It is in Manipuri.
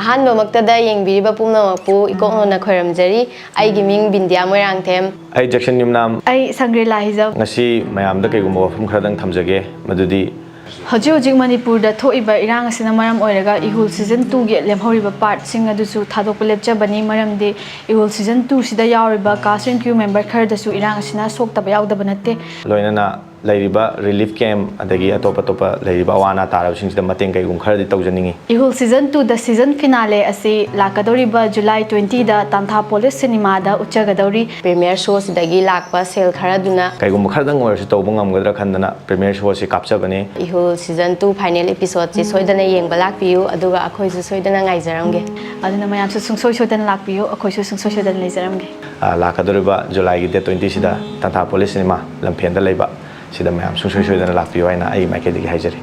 ꯑꯍꯥꯟꯕꯃꯛꯇꯗ ꯌꯦꯡꯕꯤꯔꯤꯕ ꯄꯨꯝꯅꯃꯛꯄꯨ ꯏꯀꯣꯛꯅꯅ ꯈꯣꯏꯔꯝꯖꯔꯤ ꯑꯩꯒꯤ ꯃꯤꯡ ꯕꯤꯟꯗꯤꯌꯥ ꯃꯣꯏꯔꯥꯡꯊꯦꯝ ꯑꯩ ꯖꯦꯛꯁꯟ ꯌꯨꯝꯅꯥꯝ ꯑꯩ ꯁꯪꯒ꯭ꯔꯤꯂꯥ ꯍꯤꯖꯝ ꯉꯁꯤ ꯃꯌꯥꯝꯗ ꯀꯩꯒꯨꯝꯕ ꯋꯥꯐꯝ ꯈꯔꯗꯪ ꯊꯝꯖꯒꯦ ꯃꯗꯨꯗꯤ ꯍꯧꯖꯤꯛ ꯃꯅꯤꯄꯨꯔꯗ ꯊꯣꯛꯏꯕ ꯏꯔꯥꯡ ꯑꯁꯤꯅ ꯃꯔꯝ ꯑꯣꯏꯔꯒ ꯏꯍꯨꯜ ꯁꯤꯖꯟ 2ꯒꯤ ꯂꯦꯝꯍꯧꯔꯤꯕ ꯄꯥꯔꯠꯁꯤꯡ ꯑꯗꯨꯁꯨ ꯊꯥꯗꯣꯛꯄ ꯂꯦꯞꯆꯕꯅꯤ ꯃꯔꯝꯗꯤ ꯏꯍꯨꯜ ꯁꯤꯖꯟ 2 ꯁꯤꯗ ꯌꯥꯎꯔꯤꯕ ꯀꯥꯁ ꯑꯦꯟ ꯀ꯭ꯔꯨ ꯃꯦꯝꯕꯔ ꯈꯔꯗꯁꯨ ꯏꯔꯥꯡ ꯑꯁꯤꯅ ꯁꯣꯛꯇꯕ ꯌꯥꯎꯗꯕ ꯅꯠꯇꯦ ꯂꯣꯏꯅꯅ ꯂꯩꯔꯤꯕ ꯔꯤꯂꯤꯐ ꯀꯦꯝ ꯑꯗꯒꯤ ꯑꯇꯣꯞꯄ ꯂꯩꯔꯤꯕ ꯑꯋꯥ ꯑꯅꯥ ꯇꯥꯔꯕꯁꯤꯡꯁꯤꯗ ꯃꯇꯦꯡ ꯀꯩꯒꯨꯝꯕ ꯈꯔꯗꯤ ꯇꯧꯖꯅꯤꯡꯉꯤ ꯏꯍꯨꯜ ꯁꯤꯖꯟ 2ꯗ ꯁꯤꯖꯟ ꯐꯤꯅꯥꯂꯦ ꯑꯁꯤ ꯂꯥꯛꯀꯗꯧꯔꯤꯕ ꯖꯨꯂꯥꯏ 20ꯗ ꯇꯥꯟꯊꯥ ꯄꯣꯂꯤꯁ ꯁꯤꯅꯦꯃꯥꯗ ꯎꯠꯆꯒꯗꯧꯔꯤ ꯄ꯭ꯔꯤꯃꯤꯌꯔ ꯁꯣꯁꯤꯗꯒꯤ ꯂꯥꯛꯄ ꯁꯦꯜ ꯈꯔꯗꯨꯅ ꯀꯩꯒꯨꯝꯕ ꯈꯔꯗꯪ ꯑꯣꯏꯔꯁꯨ ꯇꯧꯕ ꯉꯝꯒꯗ꯭ꯔꯥ ꯈꯟꯗꯅ ꯄ꯭ꯔꯤꯃꯤꯌꯔ ꯁꯣꯁꯤ ꯀꯥꯞꯆꯕꯅꯤ ꯏꯍꯨꯜ ꯁꯤꯖꯟ 2 ꯐꯥꯏꯅꯦꯜ ꯑꯦꯄꯤꯁꯣꯗꯁꯤ ꯁꯣꯏꯗꯅ ꯌꯦꯡꯕ ꯂꯥꯛꯄꯤꯌꯨ ꯑꯗꯨꯒ ꯑꯩꯈꯣꯏꯁꯨ ꯁꯣꯏꯗꯅ ꯉꯥꯏꯖꯔꯝꯒꯦ ꯑꯗꯨꯅ ꯃꯌꯥꯝꯁꯨ ꯁꯨꯡꯁꯣꯏ ꯁꯣꯏꯗꯅ ꯂꯥꯛꯄꯤꯌꯨ ꯑꯩꯈꯣꯏꯁꯨ ꯁꯨꯡꯁꯣꯏ ꯁꯣꯏꯗꯅ ꯂꯩꯖꯔꯝꯒꯦ ꯂꯥꯛꯀꯗꯧꯔꯤꯕ ꯖꯨꯂꯥꯏꯒꯤ ꯗꯦꯠ 20ꯁꯤꯗ ꯇꯥꯟꯊꯥ ꯄꯣꯂꯤꯁ ꯁꯤꯅꯦꯃꯥ ꯂꯝꯐꯦꯟꯗ ꯂꯩꯕ ꯁꯤꯗ ꯃꯌꯥꯝ ꯁꯨꯡꯁꯣꯏ ꯁꯣꯏꯗꯅ ꯂꯥꯛꯄꯤꯌꯨ ꯍꯥꯏꯅ ꯑꯩꯒꯤ ꯃꯥꯏꯀꯩꯗꯒꯤ ꯍꯥꯏꯖꯔꯤ